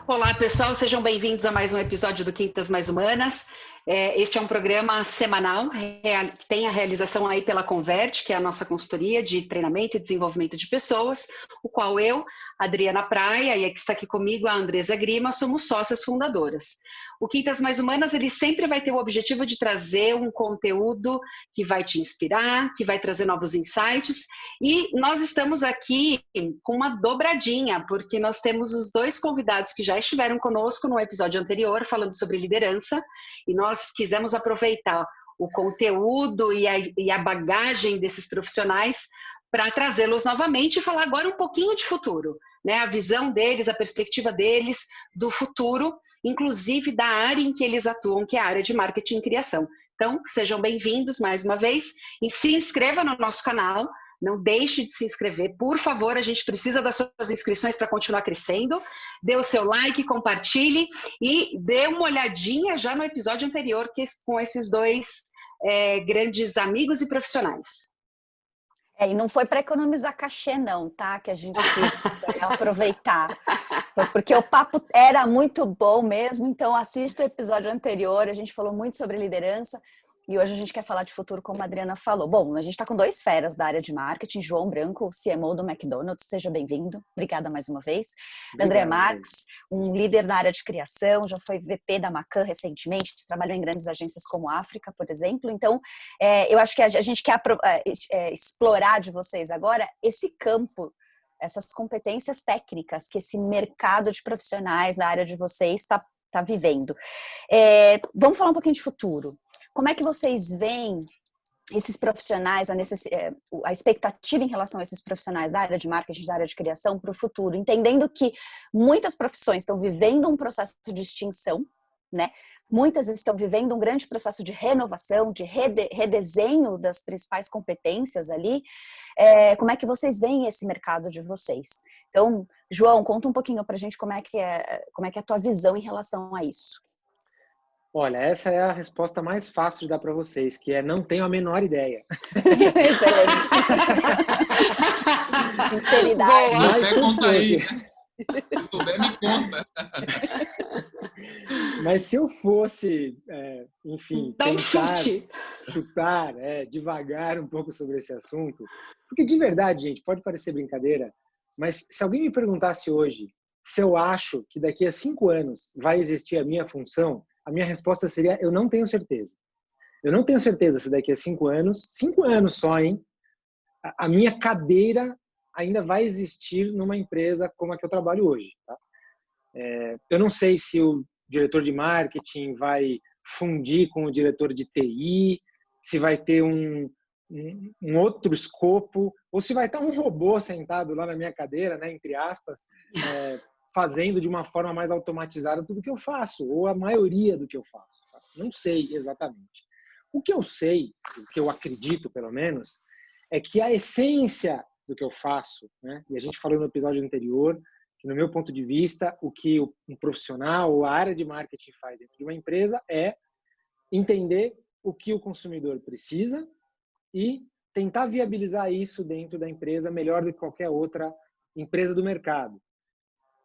Olá, pessoal, sejam bem-vindos a mais um episódio do Quintas Mais Humanas. Este é um programa semanal que tem a realização aí pela Converte, que é a nossa consultoria de treinamento e desenvolvimento de pessoas, o qual eu, Adriana Praia, e a que está aqui comigo, a Andresa Grima, somos sócias fundadoras. O Quintas Mais Humanas, ele sempre vai ter o objetivo de trazer um conteúdo que vai te inspirar, que vai trazer novos insights, e nós estamos aqui com uma dobradinha, porque nós temos os dois convidados que já estiveram conosco no episódio anterior, falando sobre liderança, e nós quisemos aproveitar o conteúdo e a bagagem desses profissionais para trazê-los novamente e falar agora um pouquinho de futuro, né? A visão deles, a perspectiva deles do futuro, inclusive da área em que eles atuam, que é a área de marketing e criação. Então, sejam bem-vindos mais uma vez e se inscreva no nosso canal. Não deixe de se inscrever, por favor, a gente precisa das suas inscrições para continuar crescendo. Dê o seu like, compartilhe e dê uma olhadinha já no episódio anterior com esses dois grandes amigos e profissionais. E não foi para economizar cachê não, tá? Que a gente quis aproveitar. Foi porque o papo era muito bom mesmo, então assista o episódio anterior, a gente falou muito sobre liderança. E hoje a gente quer falar de futuro, como a Adriana falou. Bom, a gente está com dois feras da área de marketing. João Branco, CMO do McDonald's, seja bem-vindo. Obrigada mais uma vez. Obrigado. André Marques, um líder na área de criação, já foi VP da Macan recentemente, trabalhou em grandes agências como África, por exemplo. Então, eu acho que a gente quer explorar de vocês agora esse campo, essas competências técnicas que esse mercado de profissionais da área de vocês está vivendo. Vamos falar um pouquinho de futuro. Como é que vocês veem esses profissionais, a expectativa em relação a esses profissionais da área de marketing, da área de criação para o futuro, entendendo que muitas profissões estão vivendo um processo de extinção, né? Muitas estão vivendo um grande processo de renovação, de redesenho das principais competências ali. Como é que vocês veem esse mercado de vocês? Então, João, conta um pouquinho para a gente como é que é a tua visão em relação a isso. Olha, essa é a resposta mais fácil de dar para vocês, que é não tenho a menor ideia. Excelente. Sinceridade. Mas se conta aí. Se souber, me conta. Mas se eu fosse, enfim, tentar chutar devagar um pouco sobre esse assunto, porque de verdade, gente, pode parecer brincadeira, mas se alguém me perguntasse hoje se eu acho que daqui a 5 anos vai existir a minha função, a minha resposta seria, eu não tenho certeza. Eu não tenho certeza se daqui a 5 anos só, hein? A minha cadeira ainda vai existir numa empresa como a que eu trabalho hoje. Tá? Eu não sei se o diretor de marketing vai fundir com o diretor de TI, se vai ter um outro escopo, ou se vai estar um robô sentado lá na minha cadeira, né, entre aspas, fazendo de uma forma mais automatizada tudo que eu faço, ou a maioria do que eu faço. Tá? Não sei exatamente. O que eu sei, o que eu acredito pelo menos, é que a essência do que eu faço, né, e a gente falou no episódio anterior, que no meu ponto de vista, o que um profissional ou a área de marketing faz dentro de uma empresa é entender o que o consumidor precisa e tentar viabilizar isso dentro da empresa melhor do que qualquer outra empresa do mercado.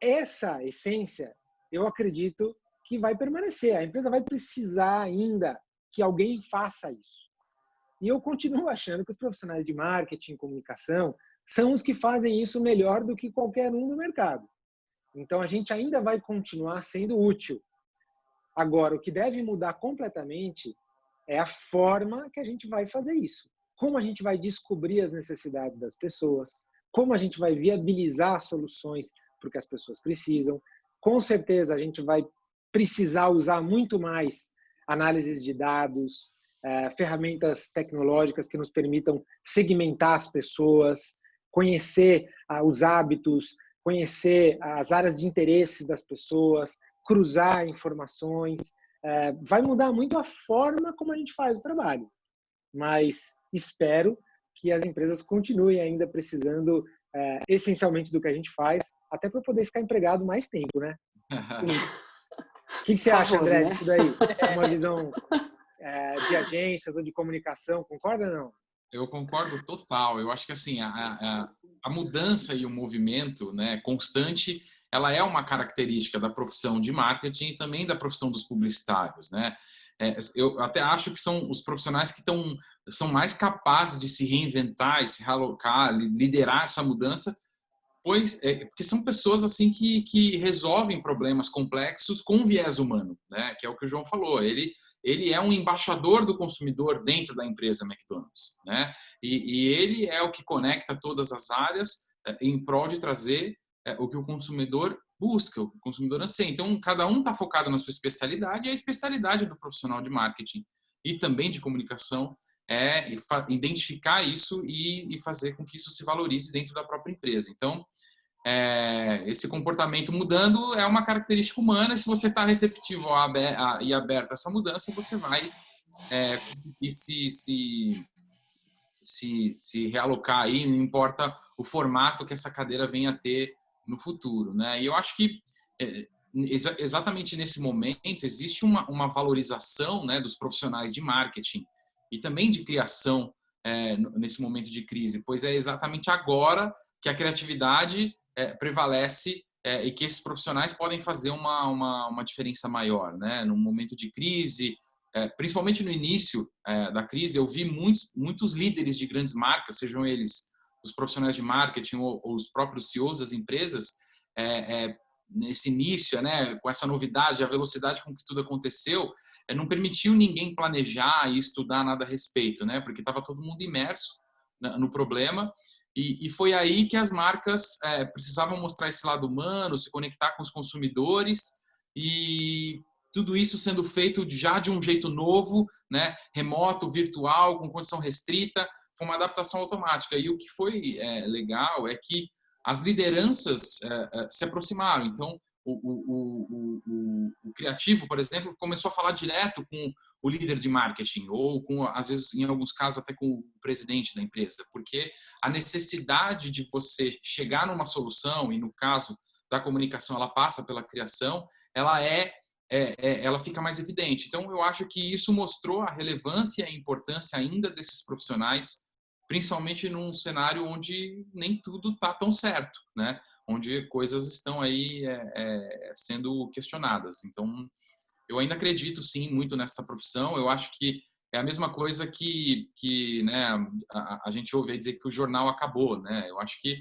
Essa essência, eu acredito que vai permanecer. A empresa vai precisar ainda que alguém faça isso. E eu continuo achando que os profissionais de marketing e comunicação são os que fazem isso melhor do que qualquer um no mercado. Então, a gente ainda vai continuar sendo útil. Agora, o que deve mudar completamente é a forma que a gente vai fazer isso. Como a gente vai descobrir as necessidades das pessoas, como a gente vai viabilizar soluções para o que as pessoas precisam. Com certeza, a gente vai precisar usar muito mais análises de dados, ferramentas tecnológicas que nos permitam segmentar as pessoas, conhecer os hábitos, conhecer as áreas de interesse das pessoas, cruzar informações. Vai mudar muito a forma como a gente faz o trabalho. Mas espero que as empresas continuem ainda precisando essencialmente do que a gente faz, até para poder ficar empregado mais tempo, né? O que você acha, André, disso daí? Uma visão de agências ou de comunicação, concorda ou não? Eu concordo total. Eu acho que assim, a a mudança e o movimento, né, constante, ela é uma característica da profissão de marketing e também da profissão dos publicitários, né? Eu até acho que são os profissionais que são mais capazes de se reinventar e se realocar, liderar essa mudança, porque são pessoas assim que resolvem problemas complexos com viés humano, né? Que é o que o João falou. Ele é um embaixador do consumidor dentro da empresa McDonald's, né? E ele é o que conecta todas as áreas em prol de trazer o que o consumidor busca, o que o consumidor anseia. Então, cada um está focado na sua especialidade, e a especialidade do profissional de marketing e também de comunicação é identificar isso e fazer com que isso se valorize dentro da própria empresa. Então, esse comportamento mudando é uma característica humana, e se você está receptivo e aberto a essa mudança, você vai conseguir se realocar aí, não importa o formato que essa cadeira venha a ter no futuro, né? E eu acho que exatamente nesse momento existe uma valorização, né, dos profissionais de marketing e também de criação nesse momento de crise, pois é exatamente agora que a criatividade prevalece e que esses profissionais podem fazer uma diferença maior, né? Num momento de crise, principalmente no início da crise, eu vi muitos líderes de grandes marcas, sejam eles os profissionais de marketing ou os próprios CEOs das empresas, nesse início, né, com essa novidade, a velocidade com que tudo aconteceu, não permitiu ninguém planejar e estudar nada a respeito, né, porque estava todo mundo imerso no problema, e foi aí que as marcas precisavam mostrar esse lado humano, se conectar com os consumidores, e tudo isso sendo feito já de um jeito novo, né, remoto, virtual, com condição restrita, foi uma adaptação automática. E o que foi legal é que as lideranças se aproximaram. Então, o criativo, por exemplo, começou a falar direto com o líder de marketing, ou às vezes, em alguns casos, até com o presidente da empresa, porque a necessidade de você chegar numa solução, e no caso da comunicação, ela passa pela criação, ela fica mais evidente. Então, eu acho que isso mostrou a relevância e a importância ainda desses profissionais, principalmente num cenário onde nem tudo está tão certo, né? Onde coisas estão aí sendo questionadas. Então, eu ainda acredito, sim, muito nessa profissão. Eu acho que é a mesma coisa que né, a gente ouve dizer que o jornal acabou, né? Eu acho que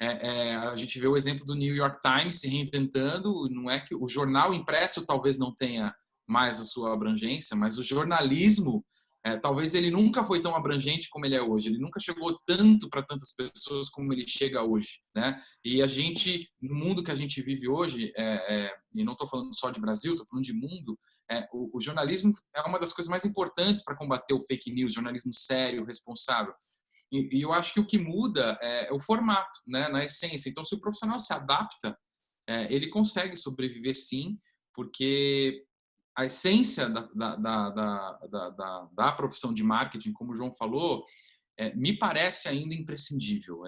a gente vê o exemplo do New York Times se reinventando. Não é que o jornal impresso talvez não tenha mais a sua abrangência, mas o jornalismo, talvez ele nunca foi tão abrangente como ele é hoje. Ele nunca chegou tanto para tantas pessoas como ele chega hoje, né? E a gente, no mundo que a gente vive hoje, e não estou falando só de Brasil, estou falando de mundo, o jornalismo é uma das coisas mais importantes para combater o fake news, jornalismo sério, responsável. E eu acho que o que muda é o formato, né, na essência. Então, se o profissional se adapta, ele consegue sobreviver, sim, porque a essência da profissão de marketing, como o João falou, me parece ainda imprescindível.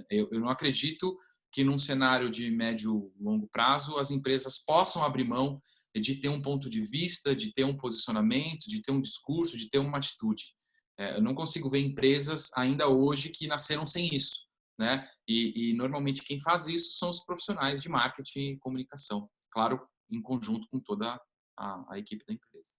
Eu não acredito que num cenário de médio e longo prazo as empresas possam abrir mão de ter um ponto de vista, de ter um posicionamento, de ter um discurso, de ter uma atitude. Eu não consigo ver empresas ainda hoje que nasceram sem isso, né? E normalmente quem faz isso são os profissionais de marketing e comunicação, claro, em conjunto com toda a equipe da empresa.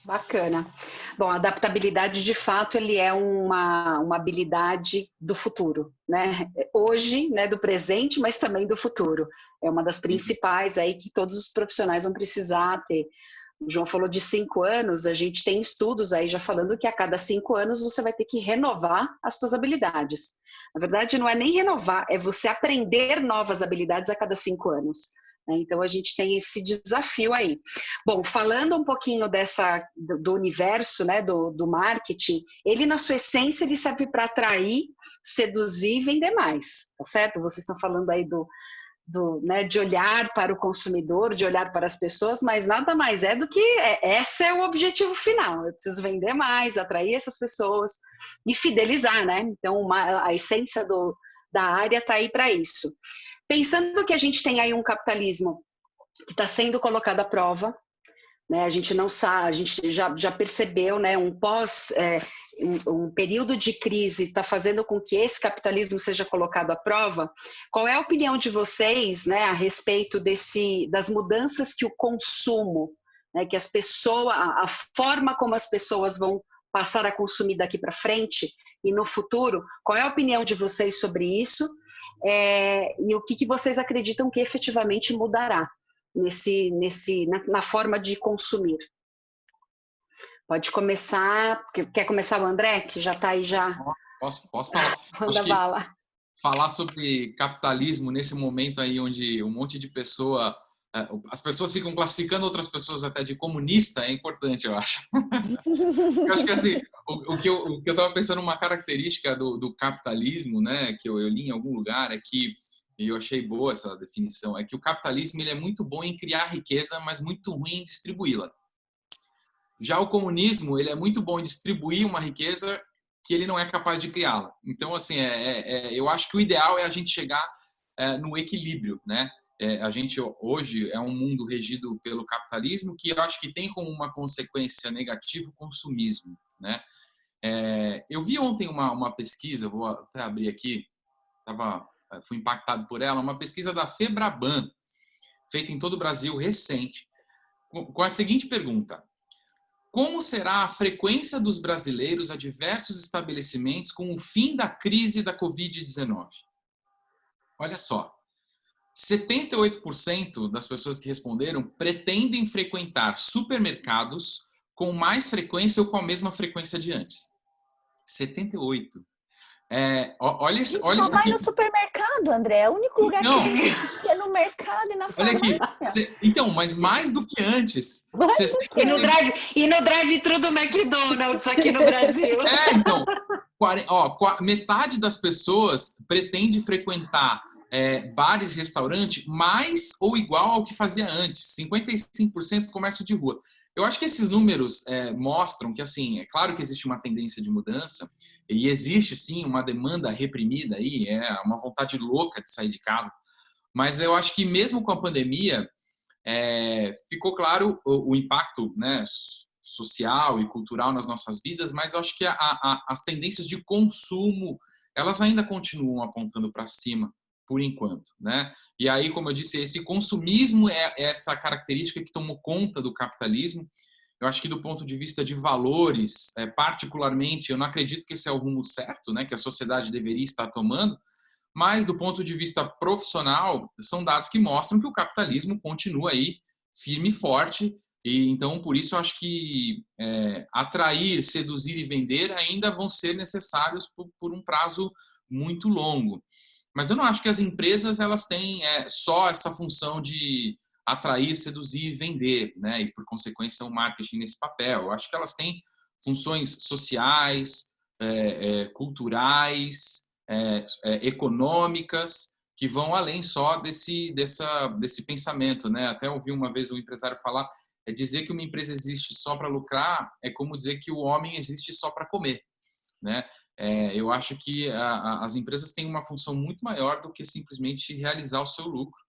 Bacana. Bom, a adaptabilidade, de fato, ele é uma habilidade do futuro, né? Hoje, né, do presente, mas também do futuro. É uma das principais aí que todos os profissionais vão precisar ter. O João falou de 5 anos, a gente tem estudos aí já falando que a cada 5 anos você vai ter que renovar as suas habilidades. Na verdade, não é nem renovar, é você aprender novas habilidades a cada 5 anos. Então, a gente tem esse desafio aí. Bom, falando um pouquinho do universo, né, do marketing, ele, na sua essência, ele serve para atrair, seduzir e vender mais, tá certo? Vocês estão falando aí né, de olhar para o consumidor, de olhar para as pessoas, mas nada mais é do que esse é o objetivo final. Eu preciso vender mais, atrair essas pessoas e fidelizar, né? Então, a essência da área está aí para isso. Pensando que a gente tem aí um capitalismo que está sendo colocado à prova, né? A gente não sabe, a gente já percebeu, né? Um período de crise está fazendo com que esse capitalismo seja colocado à prova. Qual é a opinião de vocês, né, a respeito das mudanças que o consumo, né, que as pessoas, a forma como as pessoas vão passar a consumir daqui para frente e no futuro? Qual é a opinião de vocês sobre isso? E o que vocês acreditam que efetivamente mudará na forma de consumir? Pode começar. Quer começar o André, que já está aí já? Posso falar? Manda bala. Falar sobre capitalismo nesse momento aí onde um monte de as pessoas ficam classificando outras pessoas até de comunista, é importante, eu acho. Eu acho que assim, o que eu estava pensando, uma característica do capitalismo, né, que eu li em algum lugar, é que, e eu achei boa essa definição, é que o capitalismo ele é muito bom em criar riqueza, mas muito ruim em distribuí-la. Já o comunismo, ele é muito bom em distribuir uma riqueza que ele não é capaz de criá-la. Então, assim, eu acho que o ideal é a gente chegar no equilíbrio, né? A gente hoje é um mundo regido pelo capitalismo, que eu acho que tem como uma consequência negativa o consumismo, né? Eu vi ontem uma pesquisa, vou até abrir aqui, fui impactado por ela, uma pesquisa da Febraban, feita em todo o Brasil, recente, com a seguinte pergunta: como será a frequência dos brasileiros a diversos estabelecimentos com o fim da crise da Covid-19? Olha só, 78% das pessoas que responderam pretendem frequentar supermercados com mais frequência ou com a mesma frequência de antes. 78%. Olha, a gente só vai no supermercado, André. É o único lugar que a gente vai é no mercado e na farmácia. Então, mas mais do que antes. E no drive-thru do McDonald's aqui no Brasil. Então, metade das pessoas pretende frequentar bares, restaurantes, mais ou igual ao que fazia antes. 55% comércio de rua. Eu acho que esses números mostram que, assim, é claro que existe uma tendência de mudança e existe, sim, uma demanda reprimida aí, uma vontade louca de sair de casa. Mas eu acho que mesmo com a pandemia, ficou claro o impacto, né, social e cultural nas nossas vidas, mas eu acho que as tendências de consumo, elas ainda continuam apontando para cima, por enquanto, né? E aí, como eu disse, esse consumismo é essa característica que tomou conta do capitalismo. Eu acho que do ponto de vista de valores, particularmente, eu não acredito que esse é o rumo certo, né, que a sociedade deveria estar tomando, mas do ponto de vista profissional, são dados que mostram que o capitalismo continua aí firme e forte, e então por isso eu acho que atrair, seduzir e vender ainda vão ser necessários por um prazo muito longo. Mas eu não acho que as empresas elas têm só essa função de atrair, seduzir e vender, né? E por consequência o marketing nesse papel. Eu acho que elas têm funções sociais, culturais, econômicas, que vão além só desse pensamento, né? Até ouvi uma vez um empresário falar, dizer que uma empresa existe só para lucrar é como dizer que o homem existe só para comer, né? Eu acho que as empresas têm uma função muito maior do que simplesmente realizar o seu lucro.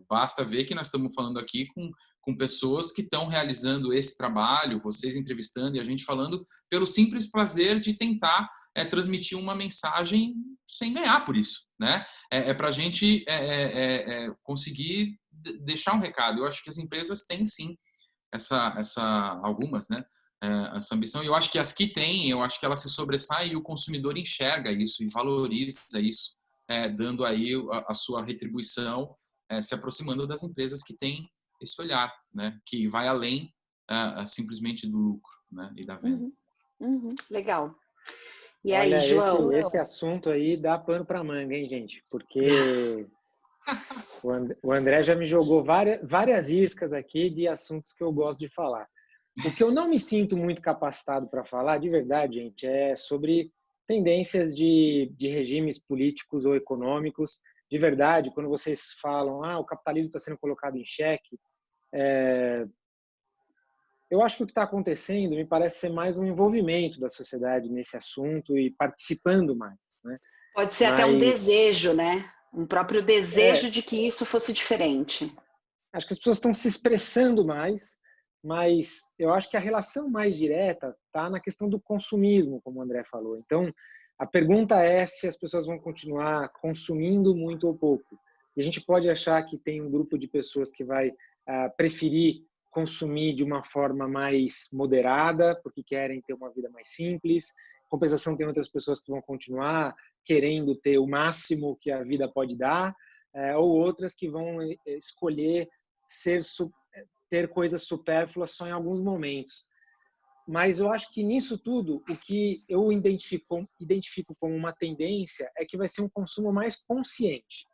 Basta ver que nós estamos falando aqui com pessoas que estão realizando esse trabalho, vocês entrevistando e a gente falando pelo simples prazer de tentar transmitir uma mensagem sem ganhar por isso, né? Para a gente conseguir deixar um recado. Eu acho que as empresas têm sim algumas, né? Essa ambição. E eu acho que as que têm, eu acho que elas se sobressaem e o consumidor enxerga isso e valoriza isso, dando aí a sua retribuição, se aproximando das empresas que têm esse olhar, né? Que vai além simplesmente do lucro, né? E da venda. Legal. E olha, aí, João? Esse assunto aí dá pano para manga, hein, gente? Porque o André já me jogou várias iscas aqui de assuntos que eu gosto de falar. O que eu não me sinto muito capacitado para falar, de verdade, gente, é sobre tendências de regimes políticos ou econômicos. De verdade, quando vocês falam, o capitalismo está sendo colocado em xeque, eu acho que o que está acontecendo me parece ser mais um envolvimento da sociedade nesse assunto e participando mais, né? Pode ser até um desejo, né? Um próprio desejo de que isso fosse diferente. Acho que as pessoas estão se expressando mais, mas eu acho que a relação mais direta está na questão do consumismo, como o André falou. Então, a pergunta é se as pessoas vão continuar consumindo muito ou pouco. E a gente pode achar que tem um grupo de pessoas que vai preferir consumir de uma forma mais moderada, porque querem ter uma vida mais simples. Em compensação, tem outras pessoas que vão continuar querendo ter o máximo que a vida pode dar, ou outras que vão escolher ter coisas supérfluas só em alguns momentos. Mas eu acho que nisso tudo, o que eu identifico como uma tendência é que vai ser um consumo mais consciente.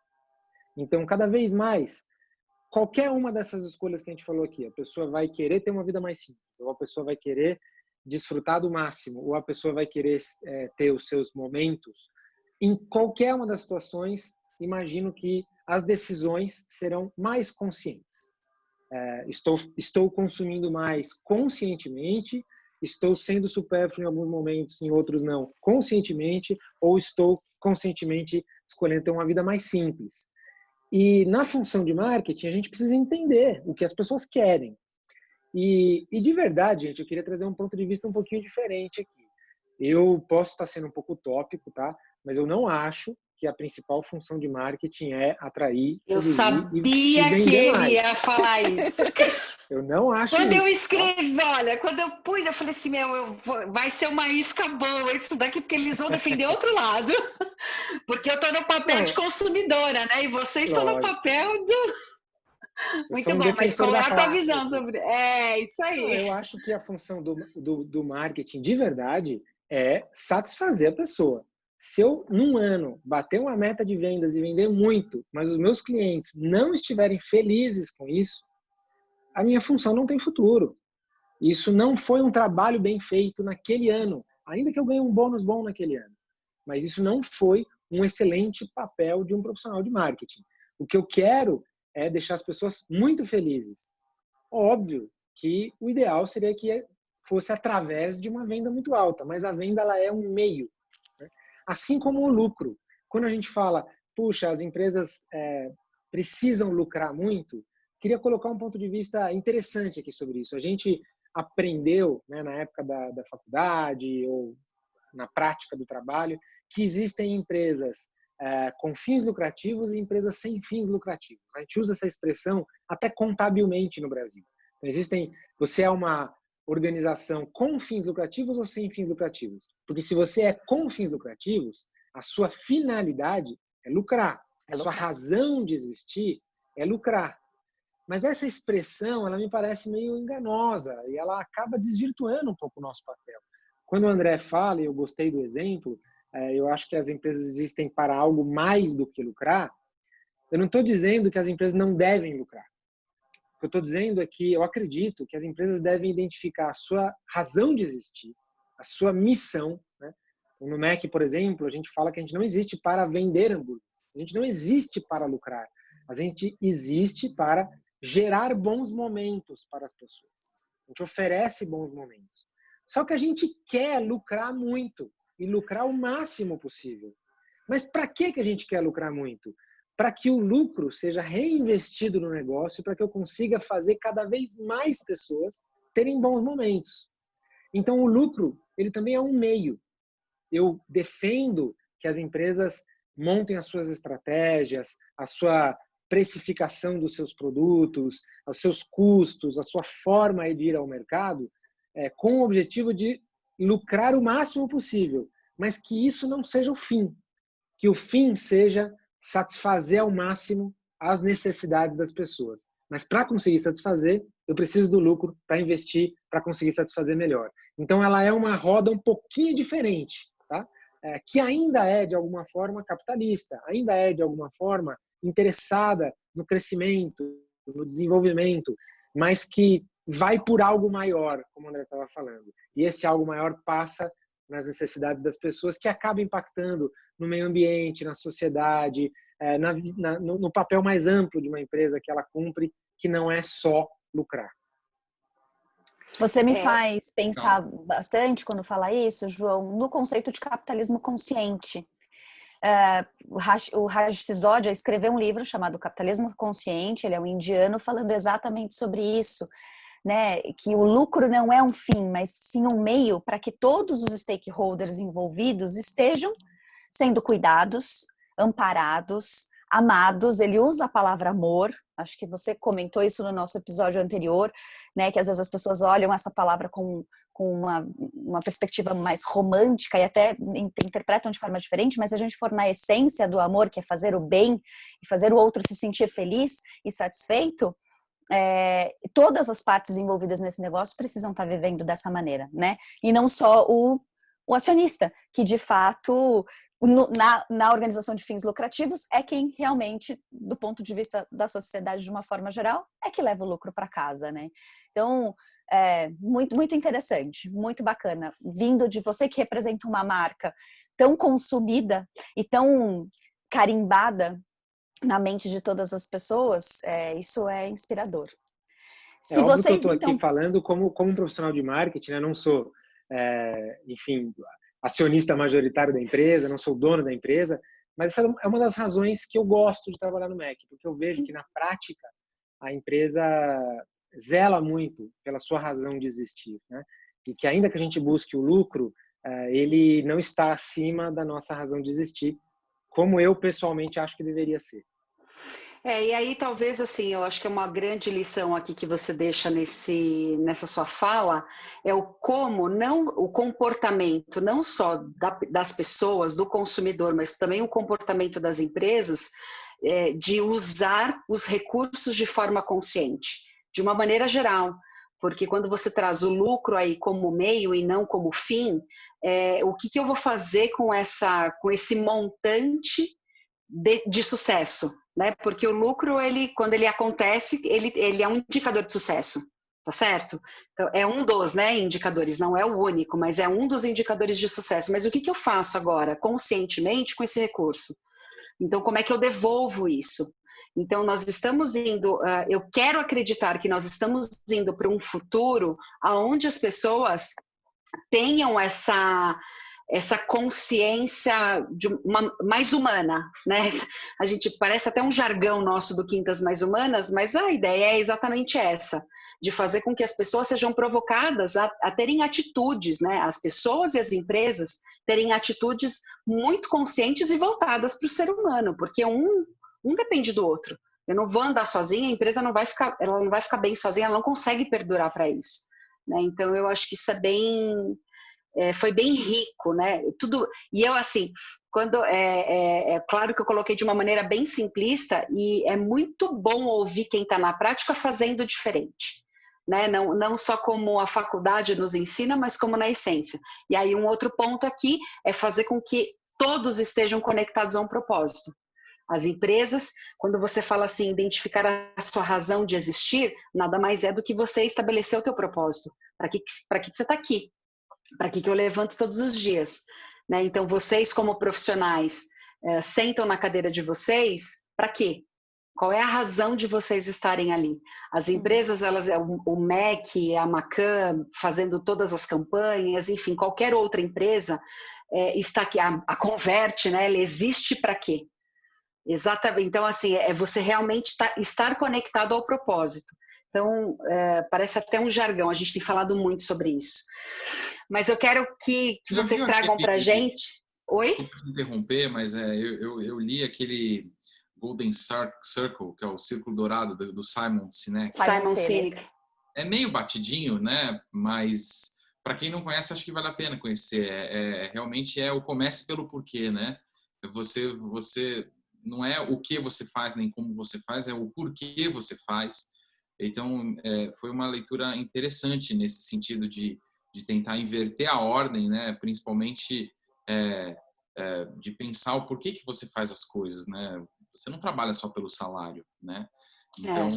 Então, cada vez mais, qualquer uma dessas escolhas que a gente falou aqui, a pessoa vai querer ter uma vida mais simples, ou a pessoa vai querer desfrutar do máximo, ou a pessoa vai querer ter os seus momentos. Em qualquer uma das situações, imagino que as decisões serão mais conscientes. Estou consumindo mais conscientemente, estou sendo supérfluo em alguns momentos, em outros não, conscientemente, ou estou conscientemente escolhendo ter uma vida mais simples. E na função de marketing, a gente precisa entender o que as pessoas querem. E de verdade, gente, eu queria trazer um ponto de vista um pouquinho diferente aqui. Eu posso estar sendo um pouco utópico, tá? Mas eu não acho que a principal função de marketing é atrair, Eu seduzir sabia e que vender ele mais. ia falar isso. Eu não acho Quando isso. eu escrevi, olha, quando eu pus, eu falei assim, vai ser uma isca boa isso daqui, porque eles vão defender outro lado. Porque eu estou no papel de consumidora, né? E vocês estão no papel do... Muito bom, mas qual é a tua visão sobre... É, isso aí. Não, eu acho que a função do marketing, de verdade, é satisfazer a pessoa. Se eu, num ano, bater uma meta de vendas e vender muito, mas os meus clientes não estiverem felizes com isso, a minha função não tem futuro. Isso não foi um trabalho bem feito naquele ano, ainda que eu ganhe um bônus bom naquele ano. Mas isso não foi um excelente papel de um profissional de marketing. O que eu quero é deixar as pessoas muito felizes. Óbvio que o ideal seria que fosse através de uma venda muito alta, mas a venda ela é um meio. Né? Assim como o lucro. Quando a gente fala, puxa, as empresas precisam lucrar muito, queria colocar um ponto de vista interessante aqui sobre isso. A gente aprendeu, né, na época da faculdade ou na prática do trabalho, que existem empresas com fins lucrativos e empresas sem fins lucrativos. A gente usa essa expressão até contabilmente no Brasil. Então, você é uma organização com fins lucrativos ou sem fins lucrativos? Porque se você é com fins lucrativos, a sua finalidade é lucrar. A sua razão de existir é lucrar. Mas essa expressão, ela me parece meio enganosa e ela acaba desvirtuando um pouco o nosso papel. Quando o André fala, e eu gostei do exemplo, eu acho que as empresas existem para algo mais do que lucrar, eu não estou dizendo que as empresas não devem lucrar. O que eu estou dizendo é que eu acredito que as empresas devem identificar a sua razão de existir, a sua missão. Né? No MEC, por exemplo, a gente fala que a gente não existe para vender hambúrguer. A gente não existe para lucrar. A gente existe para gerar bons momentos para as pessoas. A gente oferece bons momentos. Só que a gente quer lucrar muito e lucrar o máximo possível. Mas para que a gente quer lucrar muito? Para que o lucro seja reinvestido no negócio, para que eu consiga fazer cada vez mais pessoas terem bons momentos. Então, o lucro, ele também é um meio. Eu defendo que as empresas montem as suas estratégias, a sua precificação dos seus produtos, os seus custos, a sua forma de ir ao mercado, com o objetivo de lucrar o máximo possível, mas que isso não seja o fim, que o fim seja satisfazer ao máximo as necessidades das pessoas. Mas para conseguir satisfazer, eu preciso do lucro para investir, para conseguir satisfazer melhor. Então ela é uma roda um pouquinho diferente, tá? Que ainda é de alguma forma capitalista, ainda é de alguma forma interessada no crescimento, no desenvolvimento, mas que vai por algo maior, como o André estava falando. E esse algo maior passa nas necessidades das pessoas, que acaba impactando no meio ambiente, na sociedade, no papel mais amplo de uma empresa que ela cumpre, que não é só lucrar. Você me faz pensar bastante quando fala isso, João, no conceito de capitalismo consciente. O Raj Sisodia escreveu um livro chamado Capitalismo Consciente, ele é um indiano, falando exatamente sobre isso, né? Que o lucro não é um fim, mas sim um meio para que todos os stakeholders envolvidos estejam sendo cuidados, amparados, amados. Ele usa a palavra amor, acho que você comentou isso no nosso episódio anterior, né? Que às vezes as pessoas olham essa palavra com uma perspectiva mais romântica e até interpretam de forma diferente, mas se a gente for na essência do amor, que é fazer o bem e fazer o outro se sentir feliz e satisfeito, todas as partes envolvidas nesse negócio precisam estar vivendo dessa maneira, né? E não só o acionista, que de fato na organização de fins lucrativos é quem realmente, do ponto de vista da sociedade de uma forma geral, é que leva o lucro para casa, né? Então, muito, muito interessante, muito bacana, vindo de você que representa uma marca tão consumida e tão carimbada na mente de todas as pessoas, isso é inspirador. Se óbvio vocês, que eu estou aqui falando como um profissional de marketing, né? Não sou, enfim, acionista majoritário da empresa, não sou dono da empresa, mas essa é uma das razões que eu gosto de trabalhar no MEC, porque eu vejo que na prática a empresa zela muito pela sua razão de existir, né? E que ainda que a gente busque o lucro, ele não está acima da nossa razão de existir, como eu pessoalmente acho que deveria ser. E aí talvez assim, eu acho que é uma grande lição aqui que você deixa nessa sua fala, é o como, não o comportamento, não só das pessoas, do consumidor, mas também o comportamento das empresas, de usar os recursos de forma consciente, de uma maneira geral, porque quando você traz o lucro aí como meio e não como fim, o que eu vou fazer com esse montante de sucesso? Né? Porque o lucro, quando ele acontece, ele é um indicador de sucesso, tá certo? Então, é um dos, né, indicadores, não é o único, mas é um dos indicadores de sucesso. Mas o que eu faço agora, conscientemente, com esse recurso? Então, como é que eu devolvo isso? Então, nós estamos indo, eu quero acreditar que nós estamos indo para um futuro onde as pessoas tenham essa consciência mais humana, né? A gente parece até um jargão nosso do Quintas Mais Humanas, mas a ideia é exatamente essa, de fazer com que as pessoas sejam provocadas a terem atitudes, né? As pessoas e as empresas terem atitudes muito conscientes e voltadas para o ser humano, porque um depende do outro. Eu não vou andar sozinha, a empresa não vai ficar bem sozinha, ela não consegue perdurar para isso, né? Então eu acho que isso foi bem rico, né? Tudo, e eu assim, quando claro que eu coloquei de uma maneira bem simplista, e é muito bom ouvir quem está na prática fazendo diferente, né? Não só como a faculdade nos ensina, mas como na essência. E aí um outro ponto aqui é fazer com que todos estejam conectados a um propósito. As empresas, quando você fala assim, identificar a sua razão de existir, nada mais é do que você estabelecer o teu propósito. Para que você está aqui? Para que eu levanto todos os dias, né? Então, vocês como profissionais sentam na cadeira de vocês, para quê? Qual é a razão de vocês estarem ali? As empresas, o MEC, a Macan, fazendo todas as campanhas, enfim, qualquer outra empresa está aqui, a Converte, né? Ela existe para quê? Exatamente. Então, assim, é você realmente estar conectado ao propósito. Então, parece até um jargão, a gente tem falado muito sobre isso. Mas eu quero que vocês tragam para a gente... Oi? Desculpa interromper, mas eu li aquele Golden Circle, que é o Círculo Dourado do Simon Sinek. Simon Sinek. É meio batidinho, né? Mas para quem não conhece, acho que vale a pena conhecer. Realmente o comece pelo porquê, né? Você não é o que você faz, nem como você faz, é o porquê você faz. Então, foi uma leitura interessante nesse sentido de tentar inverter a ordem, né? Principalmente de pensar o porquê que você faz as coisas, né? Você não trabalha só pelo salário, né? Então,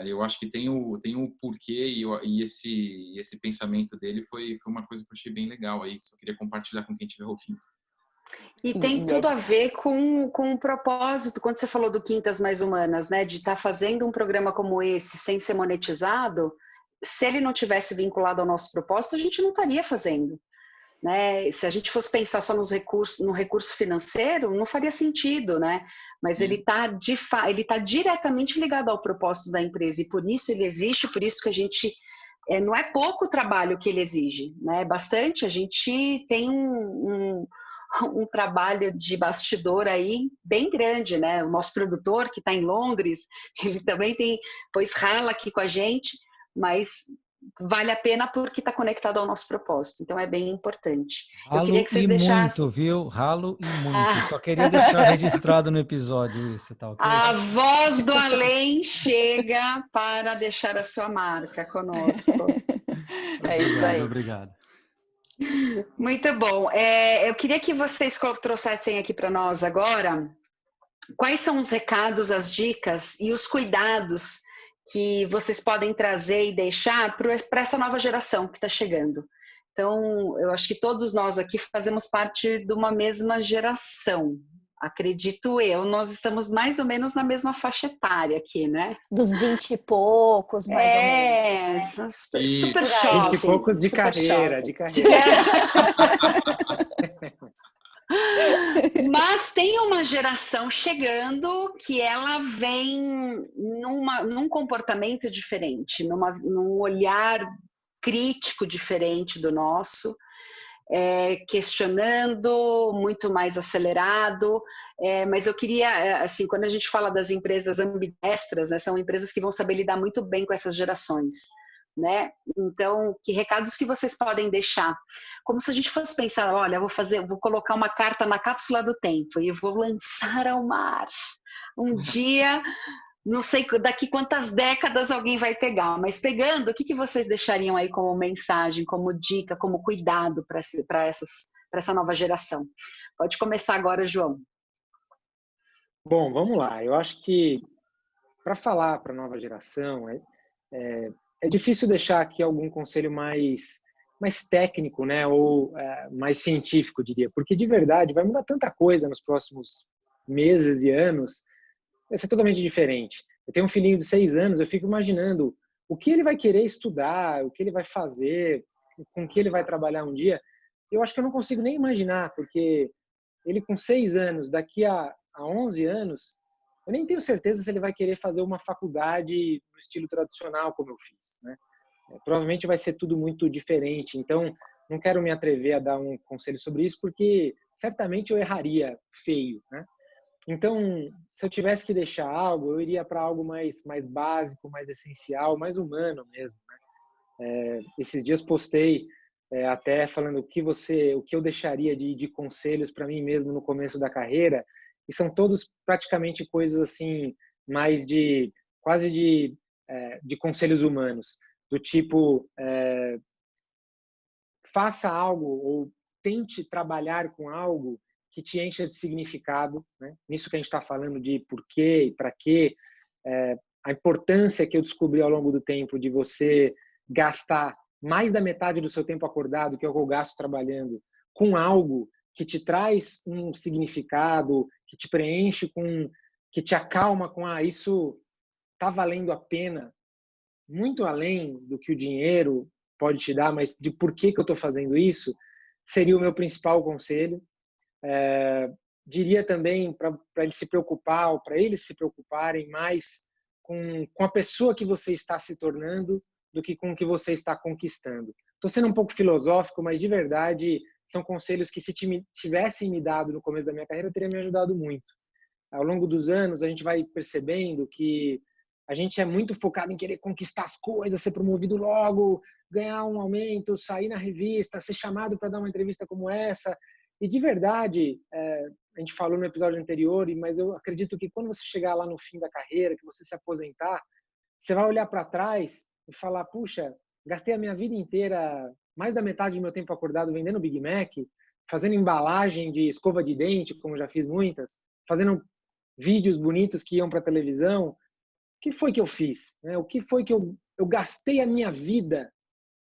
eu acho que tem o porquê e esse pensamento dele foi uma coisa que eu achei bem legal aí. Só queria compartilhar com quem estiver ouvindo. E tem tudo a ver com o propósito, quando você falou do Quintas Mais Humanas, né? De estar fazendo um programa como esse sem ser monetizado, se ele não tivesse vinculado ao nosso propósito, a gente não estaria fazendo. né? Se a gente fosse pensar só no recurso financeiro, não faria sentido, né? Mas ele está diretamente ligado ao propósito da empresa e por isso ele existe, por isso que a gente não é pouco o trabalho que ele exige, né? É bastante. A gente tem um trabalho de bastidor aí bem grande, né? O nosso produtor que está em Londres, ele também rala aqui com a gente, mas vale a pena porque está conectado ao nosso propósito. Então é bem importante. Eu queria Ralo que vocês e deixassem. muito, viu? Ralo e muito. Ah. Só queria deixar registrado no episódio isso, tá ok? A voz do além chega para deixar a sua marca conosco. É isso aí. Obrigado. Muito bom. Eu queria que vocês trouxessem aqui para nós agora quais são os recados, as dicas e os cuidados que vocês podem trazer e deixar para essa nova geração que está chegando. Então, eu acho que todos nós aqui fazemos parte de uma mesma geração. Acredito eu, nós estamos mais ou menos na mesma faixa etária aqui, né? Dos 20 e poucos, mais ou menos. Né? Super Vinte jovem. e poucos de super carreira, jovem. de carreira. Mas tem uma geração chegando que ela vem num comportamento diferente, num olhar crítico diferente do nosso, questionando, muito mais acelerado, mas eu queria, assim, quando a gente fala das empresas ambidestras, né, são empresas que vão saber lidar muito bem com essas gerações, né? Então, que recados que vocês podem deixar? Como se a gente fosse pensar, olha, vou colocar uma carta na cápsula do tempo e vou lançar ao mar. Um dia, não sei daqui quantas décadas alguém vai pegar, mas pegando, o que vocês deixariam aí como mensagem, como dica, como cuidado para essa nova geração? Pode começar agora, João. Bom, vamos lá. Eu acho que para falar para a nova geração, é difícil deixar aqui algum conselho mais técnico, né, ou mais científico, diria, porque de verdade vai mudar tanta coisa nos próximos meses e anos, vai ser totalmente diferente. Eu tenho um filhinho de 6 anos, eu fico imaginando o que ele vai querer estudar, o que ele vai fazer, com o que ele vai trabalhar um dia. Eu acho que eu não consigo nem imaginar, porque ele com 6 anos, daqui a 11 anos, eu nem tenho certeza se ele vai querer fazer uma faculdade no estilo tradicional, como eu fiz, né? Provavelmente vai ser tudo muito diferente, então não quero me atrever a dar um conselho sobre isso, porque certamente eu erraria feio, né? Então, se eu tivesse que deixar algo, eu iria para algo mais básico, mais essencial, mais humano mesmo, né? Esses dias postei até falando o que eu deixaria de conselhos para mim mesmo no começo da carreira, e são todos praticamente coisas assim, mais quase de conselhos humanos, do tipo, faça algo ou tente trabalhar com algo que te encha de significado, né? Nisso que a gente está falando de porquê e para quê, a importância que eu descobri ao longo do tempo de você gastar mais da metade do seu tempo acordado, que é o que eu gasto trabalhando, com algo que te traz um significado, que te preenche que te acalma com isso está valendo a pena, muito além do que o dinheiro pode te dar, mas de por que eu estou fazendo isso, seria o meu principal conselho. Diria também para ele se preocupar, ou para eles se preocuparem mais com a pessoa que você está se tornando do que com o que você está conquistando. Estou sendo um pouco filosófico, mas de verdade são conselhos que, se tivessem me dado no começo da minha carreira, teria me ajudado muito. Ao longo dos anos, a gente vai percebendo que a gente é muito focado em querer conquistar as coisas, ser promovido logo, ganhar um aumento, sair na revista, ser chamado para dar uma entrevista como essa. E de verdade, a gente falou no episódio anterior, mas eu acredito que quando você chegar lá no fim da carreira, que você se aposentar, você vai olhar para trás e falar, puxa, gastei a minha vida inteira, mais da metade do meu tempo acordado vendendo Big Mac, fazendo embalagem de escova de dente, como já fiz muitas, fazendo vídeos bonitos que iam para a televisão. O que foi que eu fiz? O que foi que eu gastei a minha vida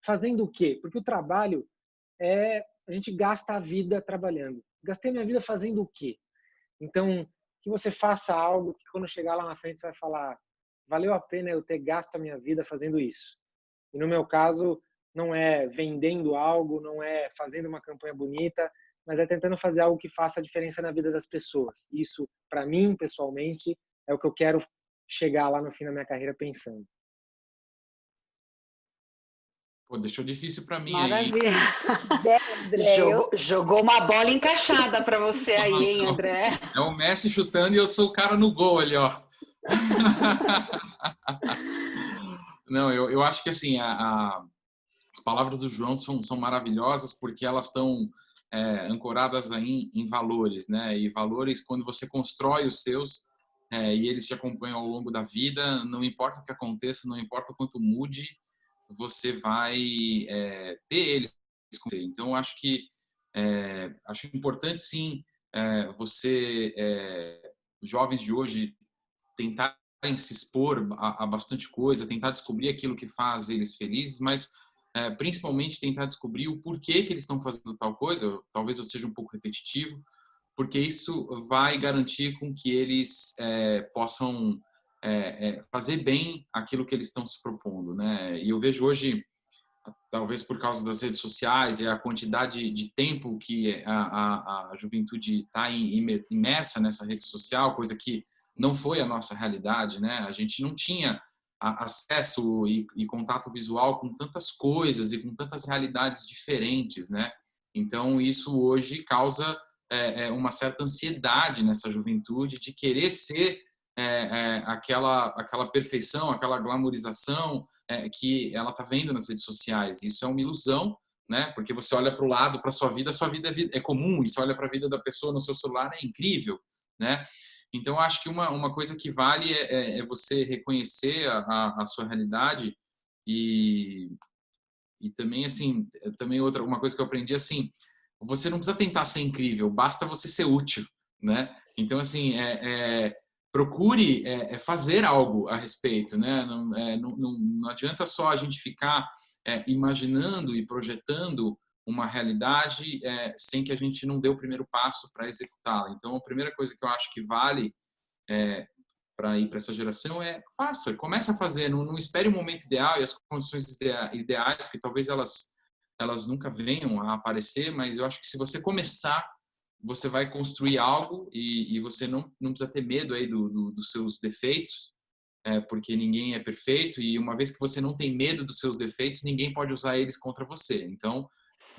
fazendo o quê? Porque o trabalho a gente gasta a vida trabalhando. Gastei a minha vida fazendo o quê? Então, que você faça algo que quando chegar lá na frente você vai falar, valeu a pena eu ter gasto a minha vida fazendo isso. E no meu caso, não é vendendo algo, não é fazendo uma campanha bonita, mas é tentando fazer algo que faça a diferença na vida das pessoas. Isso, para mim, pessoalmente, é o que eu quero chegar lá no fim da minha carreira pensando. Pô, deixou difícil para mim aí, hein? Maravilha. André, Jogou uma bola encaixada para você aí, hein, André? É o Messi chutando e eu sou o cara no gol ali, ó. Não, eu acho que assim, as palavras do João são maravilhosas porque elas estão ancoradas aí em valores, né? E valores, quando você constrói os seus e eles te acompanham ao longo da vida, não importa o que aconteça, não importa o quanto mude, você vai ter eles com você. Então, eu acho que acho importante, sim, jovens de hoje, tentarem se expor a bastante coisa, tentar descobrir aquilo que faz eles felizes, mas principalmente tentar descobrir o porquê que eles estão fazendo tal coisa. Talvez eu seja um pouco repetitivo, porque isso vai garantir com que eles possam fazer bem aquilo que eles estão se propondo, né? E eu vejo hoje, talvez por causa das redes sociais e a quantidade de tempo que a juventude está imersa nessa rede social, coisa que não foi a nossa realidade, né? A gente não tinha acesso e contato visual com tantas coisas e com tantas realidades diferentes, né? Então, isso hoje causa uma certa ansiedade nessa juventude de querer ser aquela perfeição, aquela glamorização que ela está vendo nas redes sociais. Isso é uma ilusão, né? Porque você olha para o lado, para a sua vida é comum, e você olha para a vida da pessoa no seu celular, é incrível, né? Então, eu acho que uma coisa que vale é você reconhecer a sua realidade e também, assim, uma coisa que eu aprendi, assim, você não precisa tentar ser incrível, basta você ser útil, né? Então, assim, procure fazer algo a respeito, né? Não adianta só a gente ficar imaginando e projetando uma realidade sem que a gente não dê o primeiro passo para executá-la. Então, a primeira coisa que eu acho que vale para ir para essa geração comece a fazer, não espere o momento ideal e as condições ideais, porque talvez elas nunca venham a aparecer, mas eu acho que se você começar, você vai construir algo e você não precisa ter medo aí dos seus defeitos, porque ninguém é perfeito, e uma vez que você não tem medo dos seus defeitos, ninguém pode usar eles contra você. Então,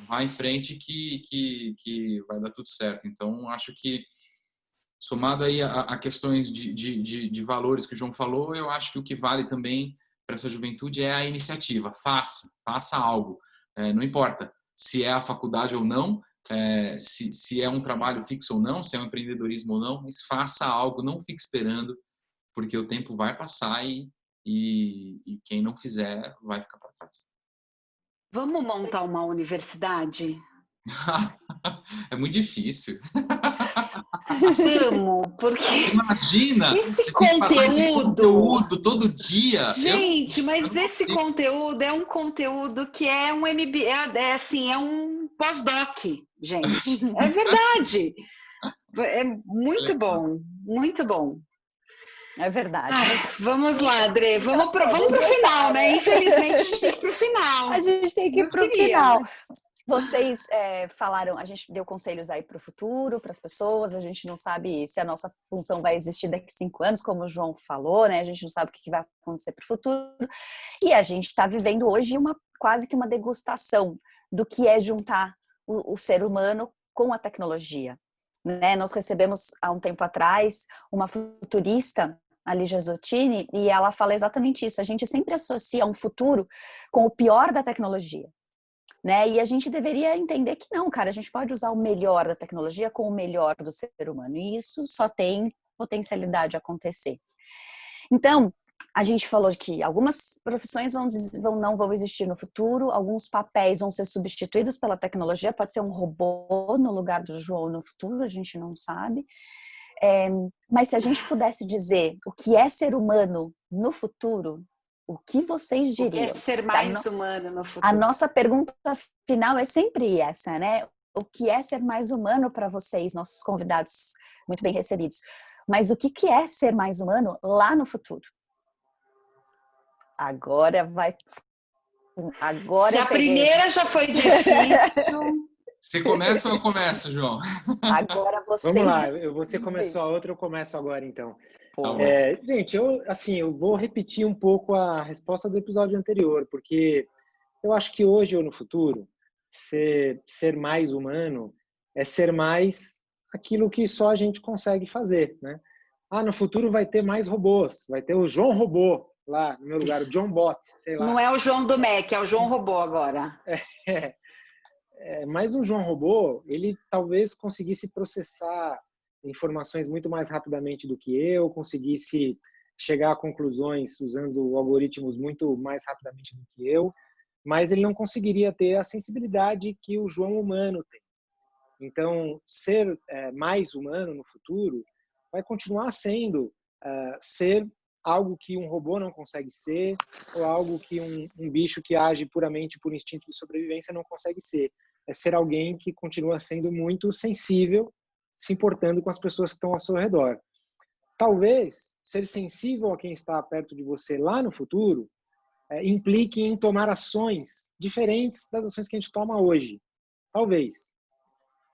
vá em frente que vai dar tudo certo. Então, acho que, somado aí a questões de valores que o João falou, eu acho que o que vale também para essa juventude é a iniciativa. Faça algo. Não importa se é a faculdade ou não, se é um trabalho fixo ou não, se é um empreendedorismo ou não, mas faça algo, não fique esperando, porque o tempo vai passar e quem não fizer vai ficar para trás. Vamos montar uma universidade? É muito difícil. Vamos, porque Imagina esse se tem que passar esse conteúdo, conteúdo todo dia. gente, mas não esse consigo. conteúdo é um conteúdo que é um MBA, assim, é um pós-doc, gente. É verdade. É muito bom, muito bom. é verdade. Ai, vamos lá, André. Vamos Tá pro sério, final, tá, né? Infelizmente, a gente tem que ir pro final. A gente tem que ir Eu para o queria, final. mas- Vocês falaram, a gente deu conselhos aí para o futuro, para as pessoas. A gente não sabe se a nossa função vai existir daqui 5 anos, como o João falou, né? A gente não sabe o que vai acontecer para o futuro. E a gente está vivendo hoje quase que uma degustação do que é juntar o ser humano com a tecnologia. Né? Nós recebemos há um tempo atrás uma futurista, a Ligia Zottini, e ela fala exatamente isso. A gente sempre associa um futuro com o pior da tecnologia. Né? E a gente deveria entender que não, cara, a gente pode usar o melhor da tecnologia com o melhor do ser humano. E isso só tem potencialidade de acontecer. Então, a gente falou que algumas profissões não vão existir no futuro, alguns papéis vão ser substituídos pela tecnologia, pode ser um robô no lugar do João no futuro, a gente não sabe. Mas se a gente pudesse dizer o que é ser humano no futuro, o que vocês O que é diriam? ser mais humano no A futuro? nossa pergunta final é sempre essa, né? O que é ser mais humano para vocês, nossos convidados muito bem recebidos? Mas o que é ser mais humano lá no futuro? Agora vai Agora Se eu a peguei. primeira já foi difícil... Você começa ou eu começo, João? Agora vocês... Vamos lá, você começou a outra, eu começo agora então. Tá bom. Gente, eu vou repetir um pouco a resposta do episódio anterior, porque eu acho que hoje ou no futuro, ser mais humano é ser mais aquilo que só a gente consegue fazer, né? No futuro vai ter mais robôs, vai ter o João Robô lá no meu lugar, o John Bot, sei lá. Não é o João do Mac, é o João Robô agora. Mas um João Robô, ele talvez conseguisse processar informações muito mais rapidamente do que eu, conseguisse chegar a conclusões usando algoritmos muito mais rapidamente do que eu, mas ele não conseguiria ter a sensibilidade que o João humano tem. Então, ser mais humano no futuro vai continuar sendo ser algo que um robô não consegue ser, ou algo que um bicho que age puramente por instinto de sobrevivência não consegue ser. É ser alguém que continua sendo muito sensível, se importando com as pessoas que estão ao seu redor. Talvez ser sensível a quem está perto de você lá no futuro implique em tomar ações diferentes das ações que a gente toma hoje. Talvez.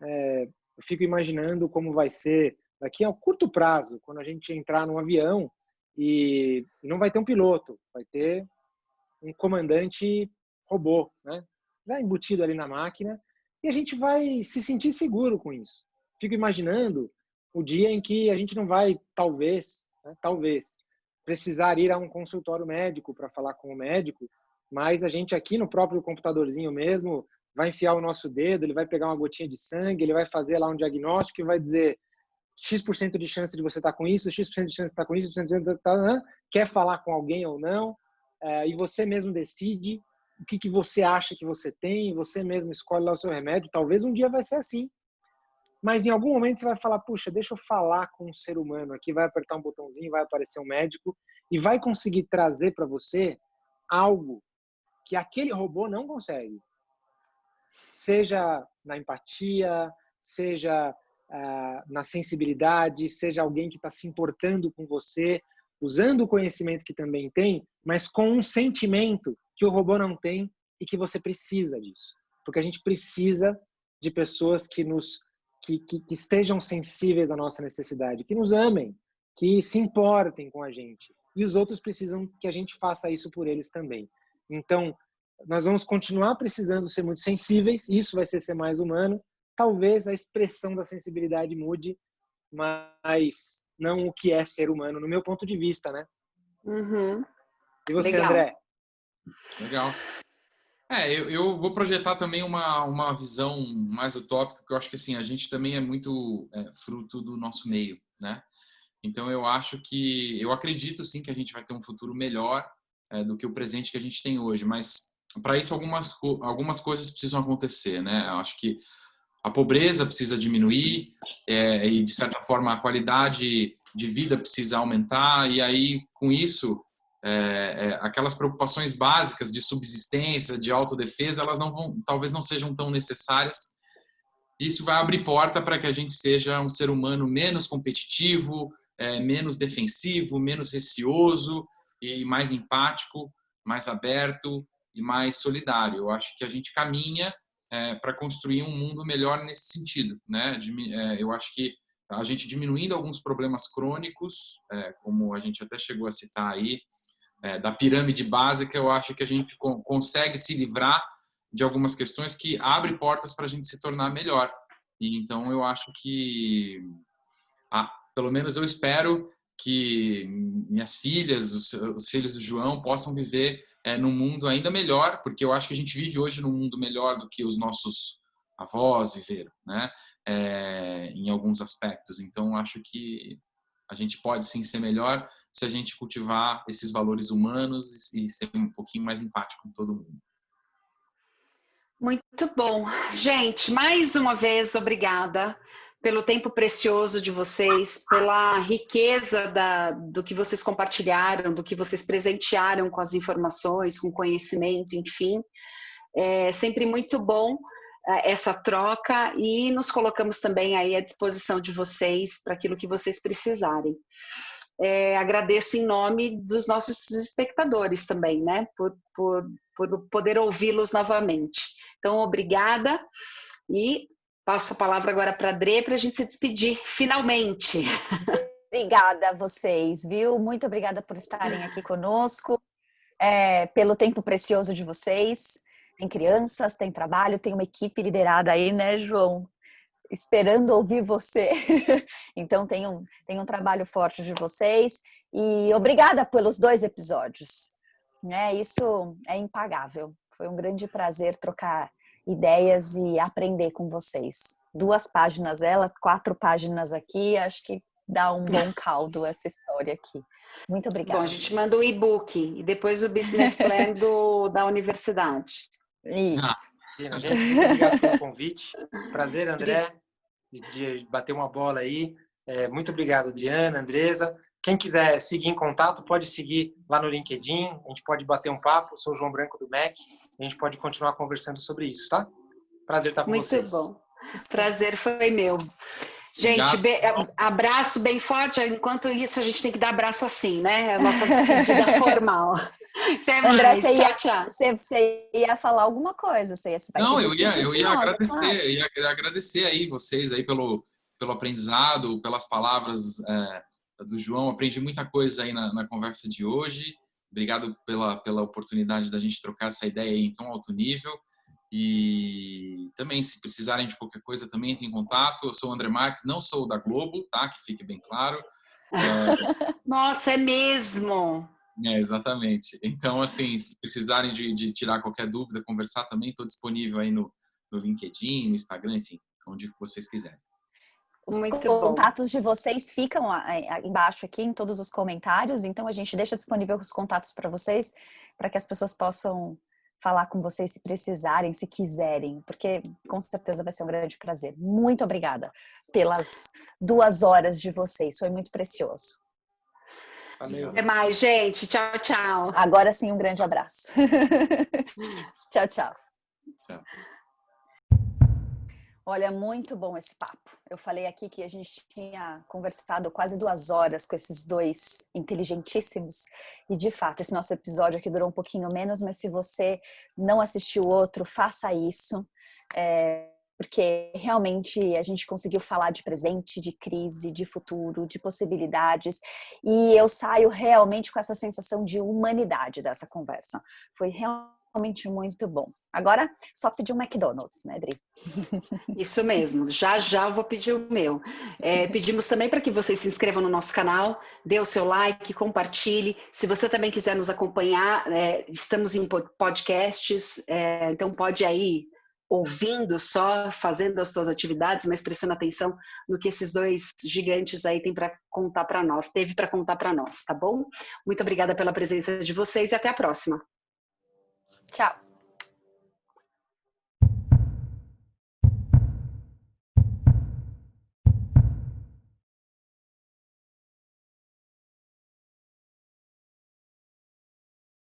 Eu fico imaginando como vai ser daqui a curto prazo, quando a gente entrar num avião e não vai ter um piloto, vai ter um comandante robô, né? Já embutido ali na máquina, e a gente vai se sentir seguro com isso. Fico imaginando o dia em que a gente não vai, talvez, precisar ir a um consultório médico para falar com o médico, mas a gente aqui no próprio computadorzinho mesmo vai enfiar o nosso dedo, ele vai pegar uma gotinha de sangue, ele vai fazer lá um diagnóstico e vai dizer X% de chance de você estar com isso, X% de chance de estar com isso, X% de chance de estar... quer falar com alguém ou não, e você mesmo decide o que você acha que você tem, você mesmo escolhe lá o seu remédio. Talvez um dia vai ser assim, mas em algum momento você vai falar, puxa, deixa eu falar com um ser humano aqui, vai apertar um botãozinho, vai aparecer um médico e vai conseguir trazer para você algo que aquele robô não consegue. Seja na empatia, seja na sensibilidade, seja alguém que está se importando com você, usando o conhecimento que também tem, mas com um sentimento que o robô não tem e que você precisa disso. Porque a gente precisa de pessoas que estejam sensíveis à nossa necessidade, que nos amem, que se importem com a gente. E os outros precisam que a gente faça isso por eles também. Então, nós vamos continuar precisando ser muito sensíveis, isso vai ser mais humano. Talvez a expressão da sensibilidade mude, mas não o que é ser humano, no meu ponto de vista, né? Uhum. E você, Legal. André? Legal. Eu vou projetar também uma visão mais utópica, porque eu acho que assim, a gente também é muito fruto do nosso meio, né? Então eu acredito sim que a gente vai ter um futuro melhor do que o presente que a gente tem hoje, mas para isso algumas coisas precisam acontecer, né? Eu acho que a pobreza precisa diminuir e de certa forma a qualidade de vida precisa aumentar, e aí com isso aquelas preocupações básicas de subsistência, de autodefesa, elas talvez não sejam tão necessárias. Isso vai abrir porta para que a gente seja um ser humano menos competitivo, menos defensivo, menos receoso e mais empático, mais aberto e mais solidário. Eu acho que a gente caminha para construir um mundo melhor nesse sentido, né? Eu acho que a gente diminuindo alguns problemas crônicos, como a gente até chegou a citar aí, da pirâmide básica, eu acho que a gente consegue se livrar de algumas questões que abrem portas para a gente se tornar melhor. E então eu acho que, pelo menos eu espero que minhas filhas, os filhos do João possam viver num mundo ainda melhor, porque eu acho que a gente vive hoje num mundo melhor do que os nossos avós viveram, né? Em alguns aspectos. Então acho que a gente pode sim ser melhor se a gente cultivar esses valores humanos e ser um pouquinho mais empático com todo mundo. Muito bom. Gente, mais uma vez, obrigada pelo tempo precioso de vocês, pela riqueza do que vocês compartilharam, do que vocês presentearam com as informações, com conhecimento, enfim. É sempre muito bom essa troca e nos colocamos também aí à disposição de vocês para aquilo que vocês precisarem. agradeço em nome dos nossos espectadores também, né? Por poder ouvi-los novamente. Então, obrigada e passo a palavra agora para a Dre para a gente se despedir, finalmente. Obrigada a vocês, viu? Muito obrigada por estarem aqui conosco, pelo tempo precioso de vocês. Tem crianças, tem trabalho, tem uma equipe liderada aí, né, João? Esperando ouvir você. Então tem um trabalho forte de vocês. E obrigada pelos 2 episódios. Né? Isso é impagável. Foi um grande prazer trocar ideias e aprender com vocês. 2 páginas 4 páginas aqui, acho que dá um bom caldo essa história aqui. Muito obrigada. Bom, a gente manda o e-book e depois o business plan da universidade. Isso. Gente, muito obrigado pelo convite. Prazer, André, de bater uma bola aí. Muito obrigado, Adriana, Andresa. Quem quiser seguir em contato, pode seguir lá no LinkedIn. A gente pode bater um papo. Eu sou o João Branco do MEC. A gente pode continuar conversando sobre isso, tá? Prazer estar com vocês. Muito bom. Prazer foi meu. Gente, abraço bem forte. Enquanto isso, a gente tem que dar abraço assim, né? A nossa despedida formal. Até André, mais. Tchau. Você ia falar alguma coisa? Não, eu ia agradecer. Claro. Ia agradecer aí vocês aí pelo aprendizado, pelas palavras do João. Aprendi muita coisa aí na conversa de hoje. Obrigado pela oportunidade da gente trocar essa ideia aí em tão alto nível. E também, se precisarem de qualquer coisa, também entrem em contato. Eu sou o André Marques, não sou da Globo, tá? Que fique bem claro. Nossa, é mesmo? Exatamente. Então, assim, se precisarem de tirar qualquer dúvida, conversar também, estou disponível aí no LinkedIn, no Instagram, enfim, onde vocês quiserem. Os contatos de vocês ficam embaixo aqui em todos os comentários, então a gente deixa disponível os contatos para vocês, para que as pessoas possam falar com vocês se precisarem, se quiserem, porque com certeza vai ser um grande prazer. Muito obrigada pelas 2 horas de vocês, foi muito precioso. Valeu. Até mais, gente. Tchau, tchau. Agora sim, um grande abraço. Tchau, tchau. Tchau. Olha, muito bom esse papo. Eu falei aqui que a gente tinha conversado quase 2 horas com esses 2 inteligentíssimos e, de fato, esse nosso episódio aqui durou um pouquinho menos, mas se você não assistiu o outro, faça isso, porque realmente a gente conseguiu falar de presente, de crise, de futuro, de possibilidades, e eu saio realmente com essa sensação de humanidade dessa conversa. Foi realmente muito bom. Agora, só pedir um McDonald's, né, Dri? Isso mesmo, já eu vou pedir o meu. Pedimos também para que vocês se inscrevam no nosso canal, dê o seu like, compartilhe. Se você também quiser nos acompanhar, estamos em podcasts, então pode aí ouvindo só, fazendo as suas atividades, mas prestando atenção no que esses 2 gigantes aí têm para contar para nós, teve para contar para nós, tá bom? Muito obrigada pela presença de vocês e até a próxima. Tchau.